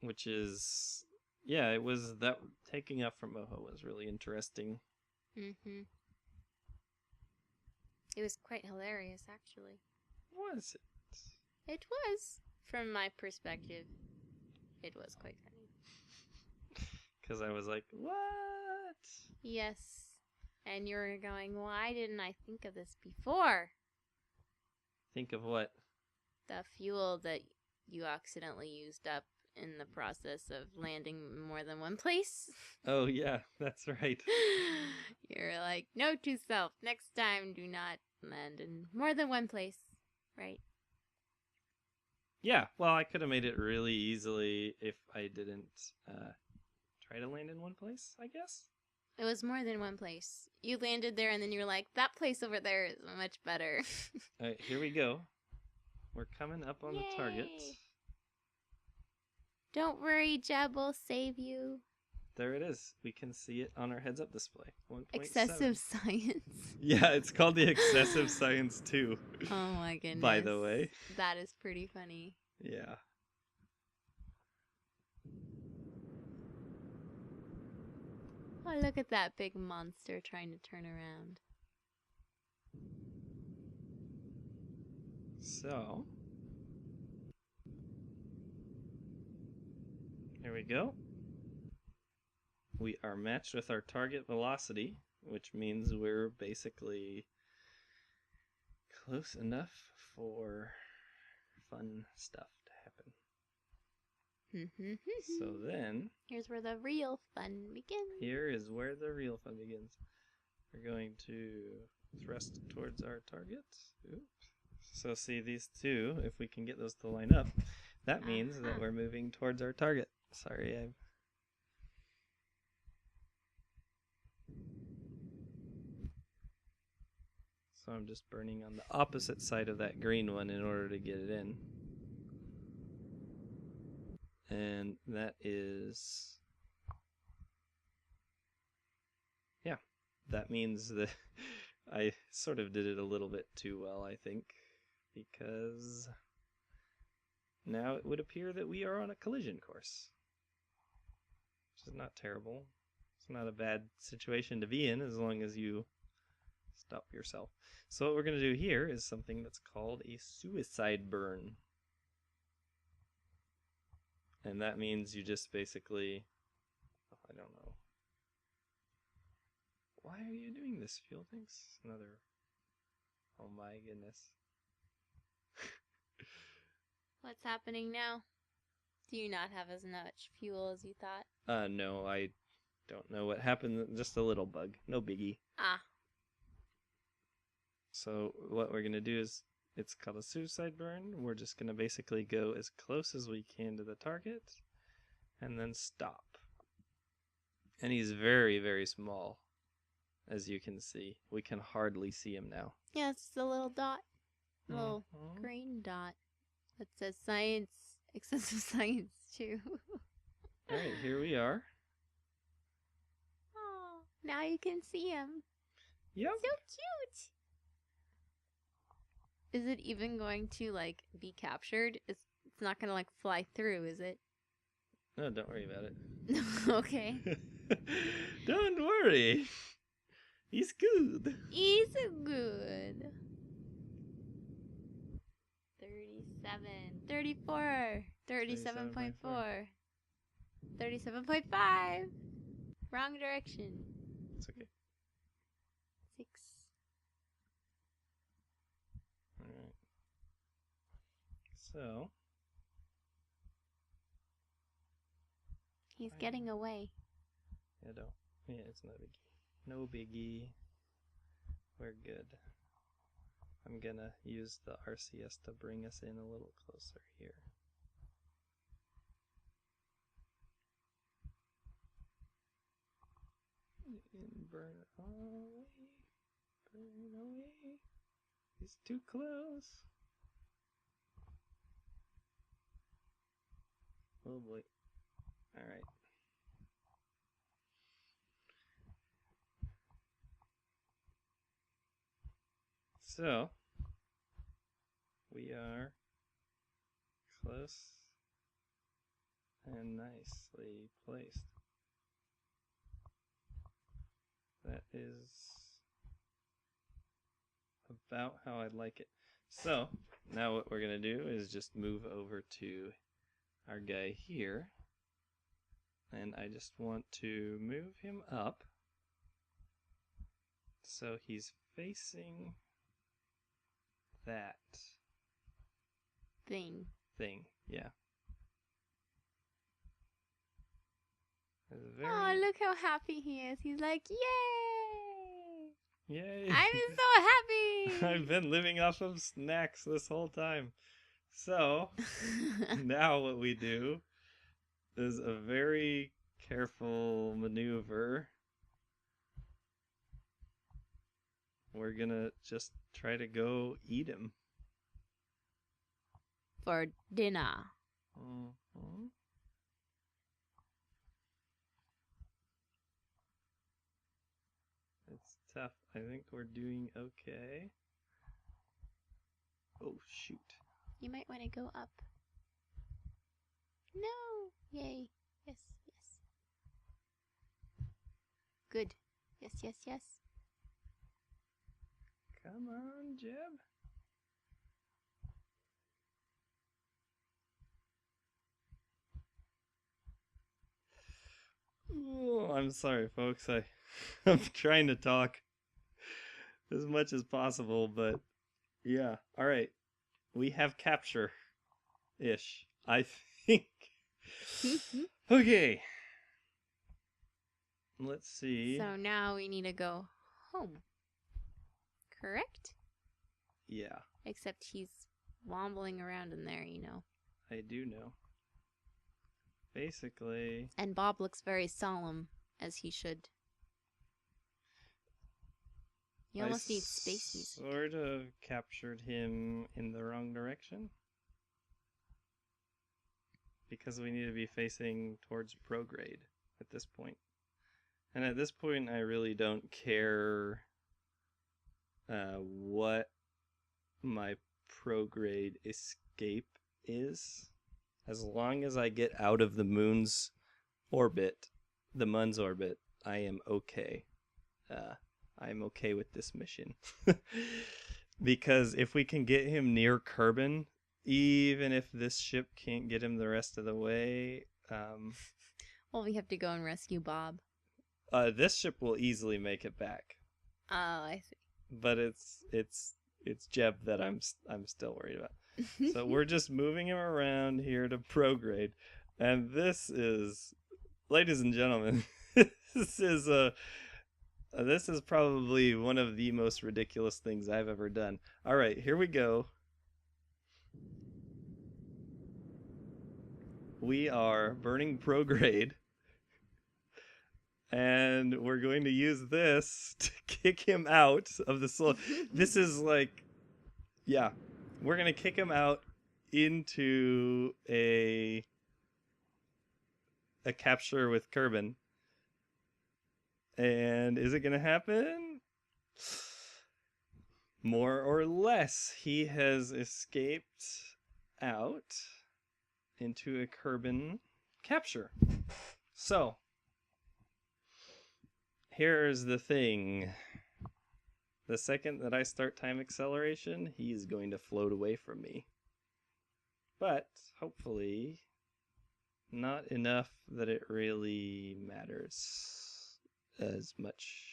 Which is... Yeah, it was that taking off from Moho was really interesting. Mm-hmm. It was quite hilarious, actually. Was it? It was. From my perspective, it was quite funny. Because I was like, what? Yes. And you were going, why didn't I think of this before? Think of what? The fuel that you accidentally used up in the process of landing more than one place. Oh, yeah, that's right. You're like, note to self, next time do not land in more than one place, right? Yeah, well, I could have made it really easily if I didn't try to land in one place, I guess. It was more than one place. You landed there and then you're like, that place over there is much better. All right, here we go. We're coming up on the target. Yay. Don't worry, Jeb will save you. There it is. We can see it on our heads up display. 1.7. Excessive science. Yeah, it's called the Excessive Science 2. Oh my goodness. By the way. That is pretty funny. Yeah. Oh, look at that big monster trying to turn around. So, here we go. We are matched with our target velocity, which means we're basically close enough for fun stuff to happen. So then, here's where the real fun begins. Here is where the real fun begins. We're going to thrust towards our target. Oops. So see these two, if we can get those to line up, that means that we're moving towards our target. Sorry, So I'm just burning on the opposite side of that green one in order to get it in. And that is... Yeah, that means that I sort of did it a little bit too well, I think, because now it would appear that we are on a collision course, which is not terrible. It's not a bad situation to be in as long as you stop yourself. So what we're going to do here is something that's called a suicide burn. And that means you just basically, I don't know. Why are you doing this, fuel tanks? Another, oh my goodness. What's happening now? Do you not have as much fuel as you thought? No, I don't know what happened. Just a little bug. No biggie. Ah. So what we're going to do is, it's called a suicide burn. We're just going to basically go as close as we can to the target and then stop. And he's very, very small, as you can see. We can hardly see him now. Yeah, it's a little dot. Little green dot. That says science, excessive science too. Alright, here we are. Oh, now you can see him. Yep. So cute. Is it even going to, like, be captured? It's not going to, like, fly through, is it? No, don't worry about it. Okay. Don't worry. He's good. He's good. 37, 34, 37.4, 37.5. Wrong direction. It's okay. 6. Alright. So. He's getting away. Yeah, don't. Yeah, it's not a biggie. No biggie. We're good. I'm gonna use the RCS to bring us in a little closer here. And burn away. Burn away. He's too close. Oh boy. Alright. So, we are close and nicely placed. That is about how I'd like it. So, now what we're going to do is just move over to our guy here. And I just want to move him up so he's facing that Thing. thing, yeah. Oh, look how happy he is. He's like, yay! Yay! I'm so happy! I've been living off of snacks this whole time. So, now what we do is a very careful maneuver. We're gonna just try to go eat him. For dinner. Mm-hmm. It's tough. I think we're doing okay. Oh, shoot. You might want to go up. No! Yay. Yes, yes. Good. Yes, yes, yes. Come on, Jeb. Oh, I'm sorry, folks. I'm trying to talk as much as possible, but yeah. All right. We have capture-ish, I think. Okay. Let's see. So now we need to go home. Correct? Yeah, Except he's wobbling around in there, you know. I do know. Basically, And Bob looks very solemn, as he should. You almost need space music. Sort of captured him in the wrong direction. Because we need to be facing towards prograde at this point. And at this point, I really don't care what my prograde escape is. As long as I get out of the moon's orbit, the Mun's orbit, I am okay. I'm okay with this mission. Because if we can get him near Kerbin, even if this ship can't get him the rest of the way, Well, we have to go and rescue Bob. this ship will easily make it back. Oh, I see. But it's Jeb that I'm still worried about. So we're just moving him around here to prograde, and this is, ladies and gentlemen, this is probably one of the most ridiculous things I've ever done. All right, here we go. We are burning prograde, and we're going to use this to kick him out of the soul. This is like, yeah. We're going to kick him out into a capture with Kerbin. And is it going to happen? More or less. He has escaped out into a Kerbin capture. So, here's the thing. The second that I start time acceleration, he's going to float away from me. But, hopefully, not enough that it really matters as much.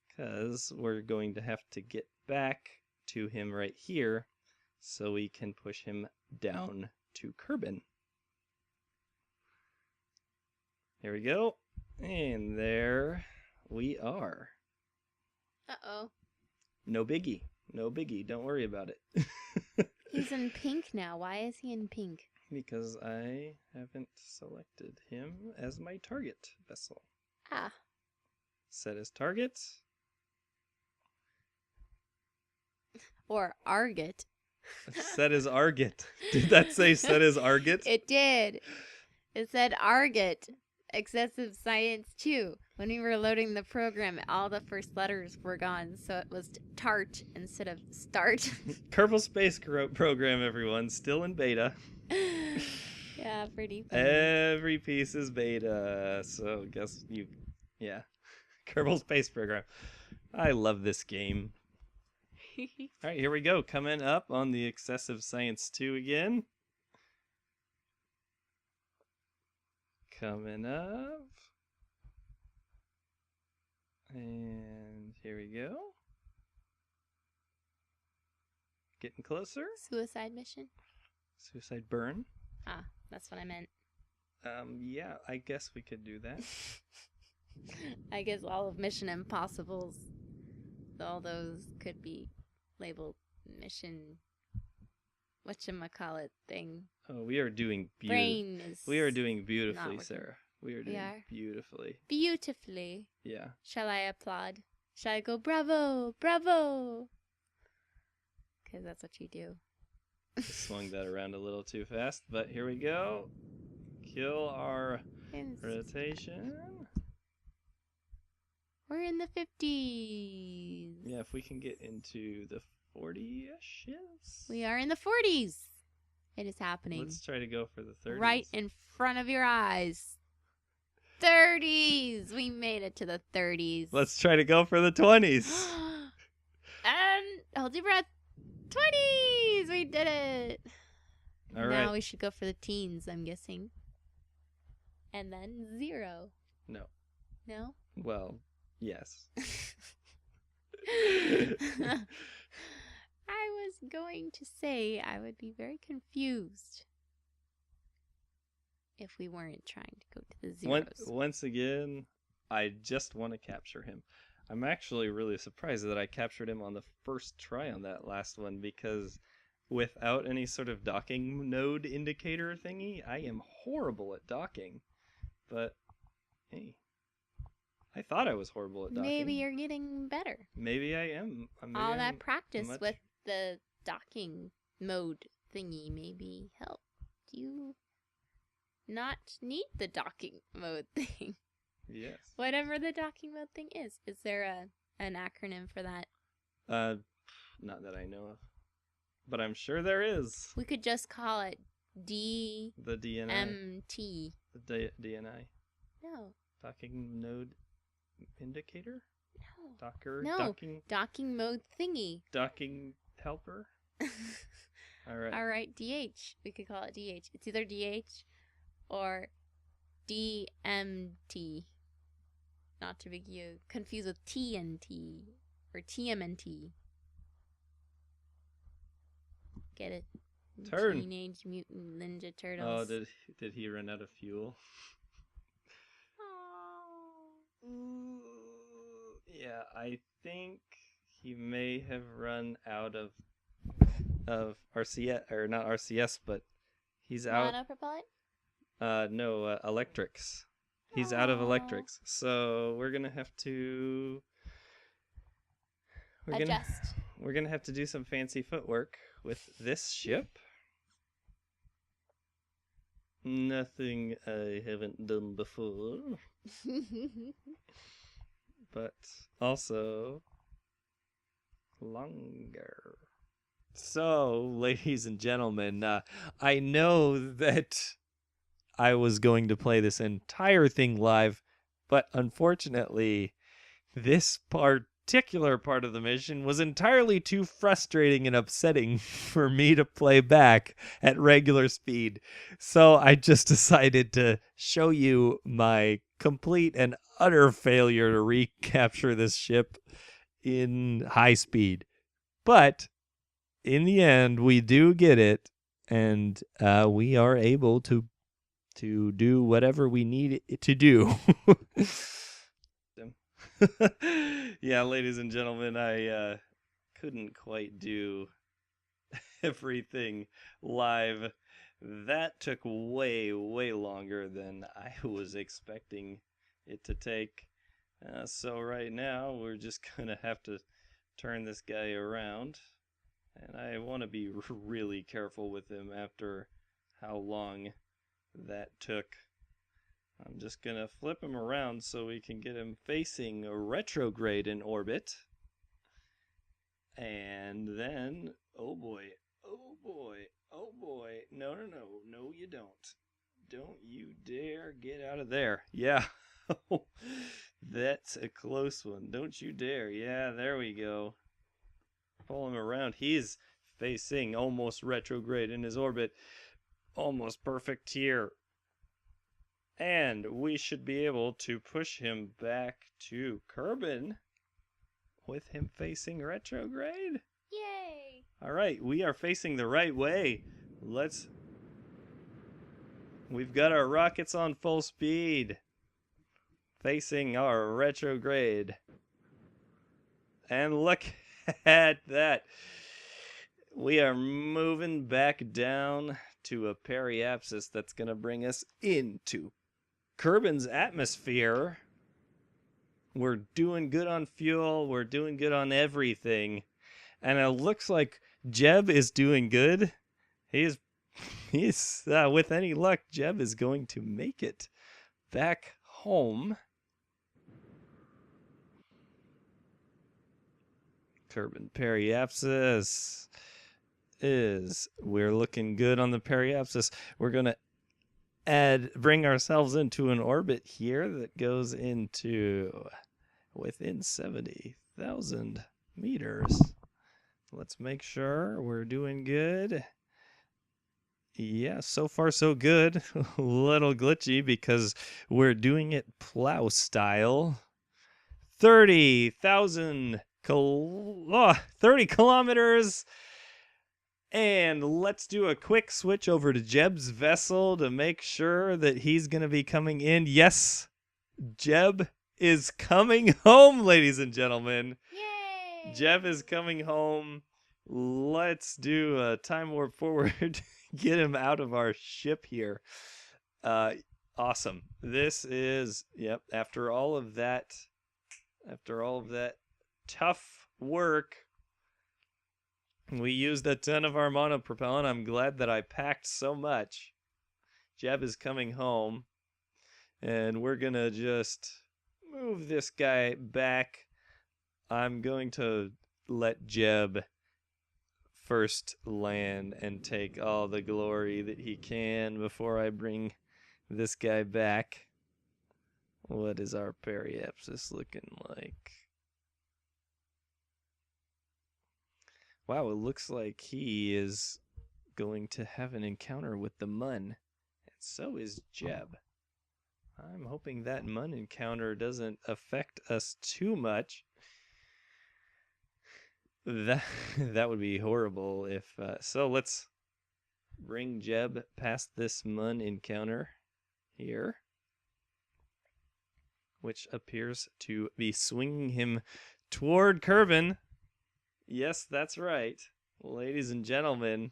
Because we're going to have to get back to him right here so we can push him down to Kerbin. Here we go. And there we are. Uh-oh. No biggie. No biggie. Don't worry about it. He's in pink now. Why is he in pink? Because I haven't selected him as my target vessel. Ah. Set as target. Or Argot. Set as Argot. Did that say set as Argot? It did. It said Argot. Excessive Science 2. When we were loading the program, all the first letters were gone, so it was tart instead of start. Kerbal Space Program, everyone. Still in beta. Yeah, pretty funny. Every piece is beta. So, guess you... Yeah. Kerbal Space Program. I love this game. All right, here we go. Coming up on the Excessive Science 2 again. Coming up. And here we go. Getting closer. Suicide mission? Suicide burn. Ah, that's what I meant. Yeah, I guess we could do that. I guess all of Mission Impossible's, all those could be labeled mission, whatchamacallit thing. Oh, we are doing Brain is We are doing not beautifully, working. Sarah. We are doing beautifully. Beautifully. Yeah. Shall I applaud? Shall I go bravo, bravo? Because that's what you do. Swung that around a little too fast, but here we go. Kill our rotation. We're in the 50s. Yeah, if we can get into the 40-ish. We are in the 40s. It is happening. Let's try to go for the 30s. Right in front of your eyes. 30s. We made it to the 30s. Let's try to go for the 20s. And hold your breath. 20s. We did it. All now right. we should go for the teens, I'm guessing. And then 0. No. No? Well, yes. I was going to say I would be very confused if we weren't trying to go to the zeros. Once again, I just want to capture him. I'm actually really surprised that I captured him on the first try on that last one, because without any sort of docking node indicator thingy, I am horrible at docking. But, hey, I thought I was horrible at docking. Maybe you're getting better. Maybe I am. All that practice with the docking mode thingy maybe helped you not need the docking mode thing. Yes. Whatever the docking mode thing is. Is there an acronym for that? Not that I know of. But I'm sure there is. We could just call it The DNI. DMT. The DNI. No. Docking node indicator? No. Docker? No. Docking mode thingy. Docking helper? All right. All right, DH. We could call it DH. It's either DH or DMT. Not to be confused with TNT or TMNT. Get it? Turn. Teenage Mutant Ninja Turtles. Oh, did he run out of fuel? Oh. Yeah, I think he may have run out of RCS, or not RCS, but he's out. Monopropellant? No, electrics. He's out of electrics, so we're gonna have to adjust. We're gonna have to do some fancy footwork with this ship. Nothing I haven't done before. But also longer. So, ladies and gentlemen, I know that I was going to play this entire thing live, but unfortunately, this particular part of the mission was entirely too frustrating and upsetting for me to play back at regular speed. So I just decided to show you my complete and utter failure to recapture this ship in high speed. But in the end, we do get it, and we are able to do whatever we need it to do. Yeah, ladies and gentlemen, I couldn't quite do everything live. That took way, way longer than I was expecting it to take. So right now, we're just going to have to turn this guy around. And I want to be really careful with him after how long that took. I'm just going to flip him around so we can get him facing a retrograde in orbit. And then, oh boy, oh boy, oh boy. No, you don't. Don't you dare get out of there. Yeah, that's a close one. Don't you dare. Yeah, there we go. Pull him around. He's facing almost retrograde in his orbit. Almost perfect here. And we should be able to push him back to Kerbin with him facing retrograde. Yay! All right, we are facing the right way. Let's We've got our rockets on full speed, facing our retrograde. And look at that. We are moving back down to a periapsis that's going to bring us into Kerbin's atmosphere. We're doing good on fuel. We're doing good on everything. And it looks like Jeb is doing good. He's with any luck, Jeb is going to make it back home. Kerbin periapsis we're looking good on the periapsis. We're going to bring ourselves into an orbit here that goes into within 70,000 meters. Let's make sure we're doing good. Yeah, so far so good. A little glitchy because we're doing it plow style. 30,000 30 kilometers. And let's do a quick switch over to Jeb's vessel to make sure that he's going to be coming in. Yes, Jeb is coming home, ladies and gentlemen. Yay! Jeb is coming home. Let's do a time warp forward. Get him out of our ship here. Awesome. This is, after all of that tough work, we used a ton of our monopropellant. I'm glad that I packed so much. Jeb is coming home, and we're going to just move this guy back. I'm going to let Jeb first land and take all the glory that he can before I bring this guy back. What is our periapsis looking like? Wow, it looks like he is going to have an encounter with the Mun. And so is Jeb. I'm hoping that Mun encounter doesn't affect us too much. That would be horrible if... so let's bring Jeb past this Mun encounter here, which appears to be swinging him toward Kerbin. Yes, that's right. Ladies and gentlemen,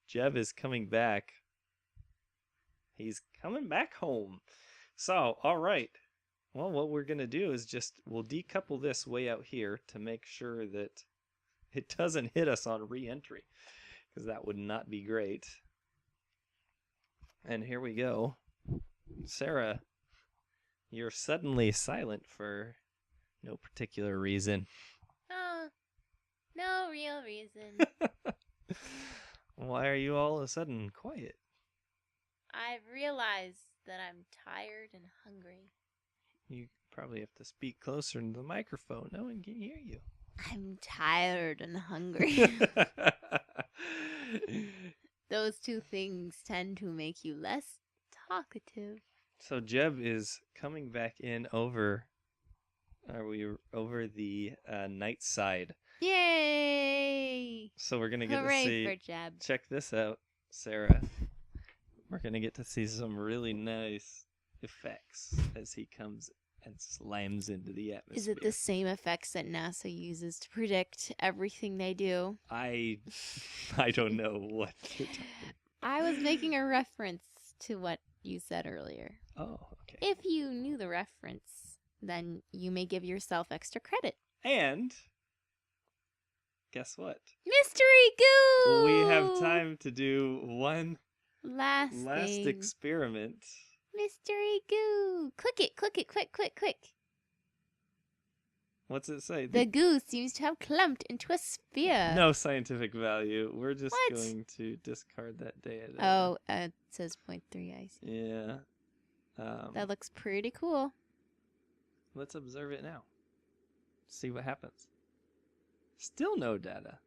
Jeb is coming back. He's coming back home. So, all right. Well, what we're going to do is we'll decouple this way out here to make sure that it doesn't hit us on re-entry, because that would not be great. And here we go. Sarah, you're suddenly silent for no particular reason. Oh, no real reason. Why are you all of a sudden quiet? I've realized that I'm tired and hungry. You probably have to speak closer to the microphone. No one can hear you. I'm tired and hungry. Those two things tend to make you less talkative. So Jeb is coming back in over... Are we over the night side? Yay! So we're going to get Hooray to see... for Jeb. Check this out, Sarah. We're going to get to see some really nice effects as he comes and slams into the atmosphere. Is it the same effects that NASA uses to predict everything they do? I don't know what you're talking about. I was making a reference to what you said earlier. Oh, okay. If you knew the reference, then you may give yourself extra credit. And guess what? Mystery goo! We have time to do one last thing. experiment. Mystery goo! Click it, quick. What's it say? The goo seems to have clumped into a sphere. No scientific value. We're just What? going to discard that data. Oh, it says 0.3, I see. Yeah. That looks pretty cool. Let's observe it now. See what happens. Still no data.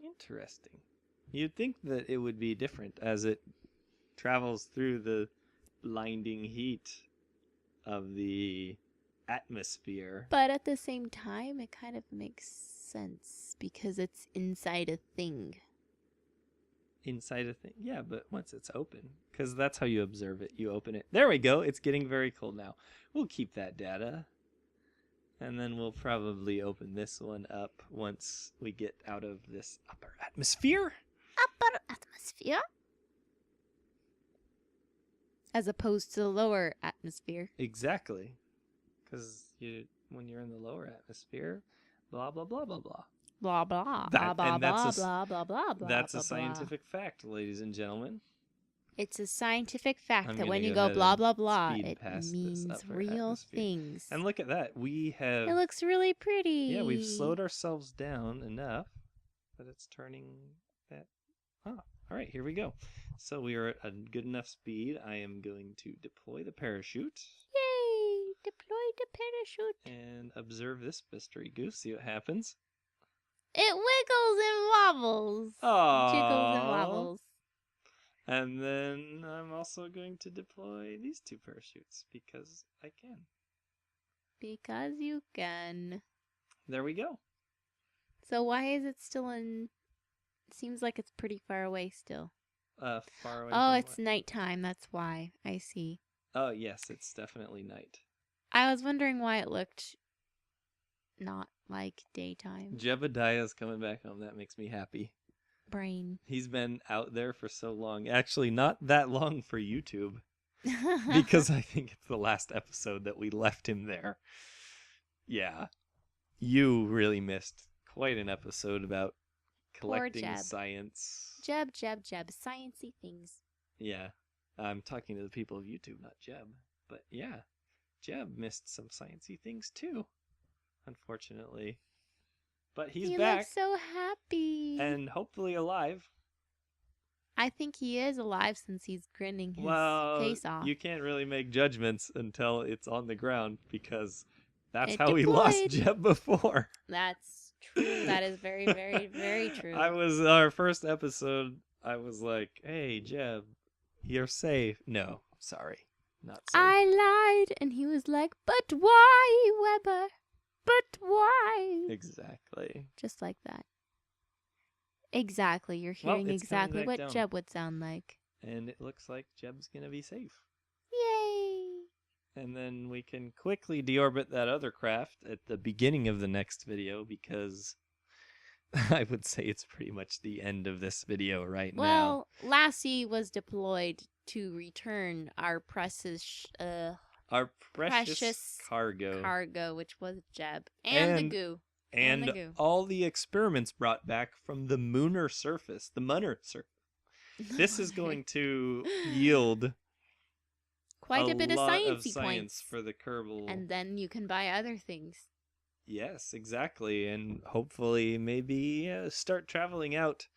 Interesting. You'd think that it would be different as it travels through the blinding heat of the atmosphere. But at the same time, it kind of makes sense because it's inside a thing. inside a thing. Yeah, but once it's open, because that's how you observe it. You open it. There we go. It's getting very cold now. We'll keep that data. And then we'll probably open this one up once we get out of this upper atmosphere. Upper atmosphere? As opposed to the lower atmosphere. Exactly. Because when you're in the lower atmosphere, blah, blah, blah, blah, blah. Blah, blah, That- blah, and blah, that's a- blah, blah, blah, blah, That's blah, a scientific fact, ladies and gentlemen. It's a scientific fact I'm that gonna when you go go ahead blah, and blah, blah, speed it past this means upper real atmosphere. things. And look at that. We have... It looks really pretty. Yeah, we've slowed ourselves down enough that it's turning that... Ah, all right, here we go. So we are at a good enough speed. I am going to deploy the parachute Yay! Deploy the parachute. and observe this mystery goose. See what happens. It wiggles and wobbles. Aww. Jiggles and wobbles. And then I'm also going to deploy these 2 parachutes because I can. Because you can. There we go. So why is it still in... It seems like it's pretty far away still. Far away Oh, from it's what? nighttime. That's why. I see. Oh, yes, it's definitely night. I was wondering why it looked not like daytime. Jebediah's coming back home. That makes me happy. Brain. He's been out there for so long. Actually, not that long for YouTube. Because I think it's the last episode that we left him there. Yeah. You really missed quite an episode about collecting Jeb. science. Jeb, sciencey things. Yeah. I'm talking to the people of YouTube, not Jeb. But yeah, Jeb missed some sciencey things too, unfortunately. But he's he back. looks so happy. And hopefully alive. I think he is alive since he's grinning his Well, face off. you can't really make judgments until it's on the ground because that's It how we lost deployed. Jeb before. That's true. That is very, very, very true. Our first episode, I was like, hey, Jeb, you're safe. No, sorry. Not safe. I lied, and he was like, "But why, Weber? But why?" Exactly. Just like that. Exactly. You're Well, hearing it's coming exactly back what down. Jeb would sound like. And it looks like Jeb's going to be safe. Yay! And then we can quickly deorbit that other craft at the beginning of the next video because I would say it's pretty much the end of this video right now. Well, Lassie was deployed to return our precious Our precious precious cargo. cargo, which was Jeb. And the And- goo. and the goo. all the experiments brought back from the Mooner surface. The Munner surface. This is going to yield quite a bit of lot sciencey science points. for the Kerbal. And then you can buy other things. Yes, exactly. And hopefully maybe start traveling out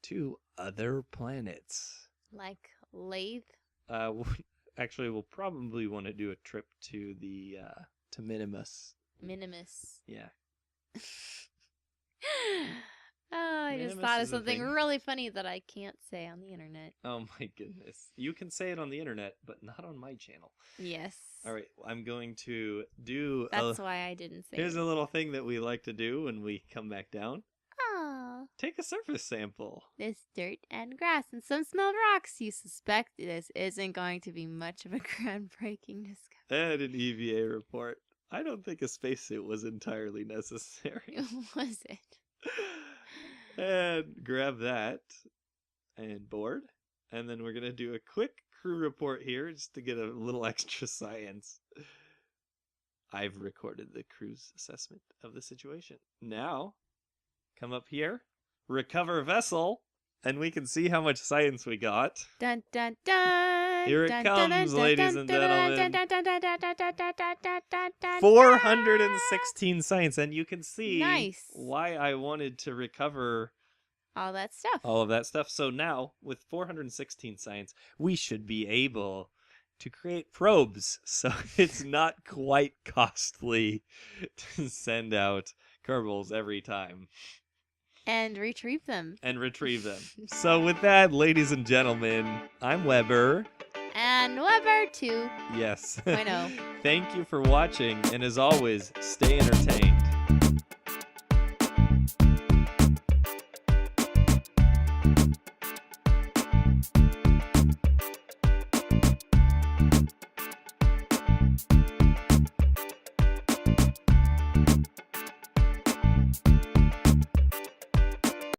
to other planets. Like lathe. Actually, we'll probably want to do a trip to the to Minimus. Minimus. Yeah. Oh, I just Minimus thought of is a something thing. really funny that I can't say on the internet. Oh my goodness. You can say it on the internet, but not on my channel. Yes. All right, I'm going to do That's why I didn't say here's it. a little thing that we like to do when we come back down. Oh, Take a surface sample. this dirt and grass and some small rocks. You suspect this isn't going to be much of a groundbreaking discovery. And an EVA report. I don't think a spacesuit was entirely necessary. Was it? And grab that and board. And then we're going to do a quick crew report here just to get a little extra science. I've recorded the crew's assessment of the situation. Now, come up here, recover vessel, and we can see how much science we got. Dun dun dun. Here it dun, comes, dun, dun, ladies dun, and dun, dun, gentlemen. dun, dun, dun, dun, dun, dun, dun, dun, dun, dun, dun, 416 science, and you can see Nice. why I wanted to recover all that stuff. all of that stuff. So now, with 416 science, we should be able to create probes, so it's not quite costly to send out Kerbals every time And retrieve them. and retrieve them. So with that, ladies and gentlemen, I'm Weber. And Weber too. Yes. I know. Thank you for watching, and as always, stay entertained.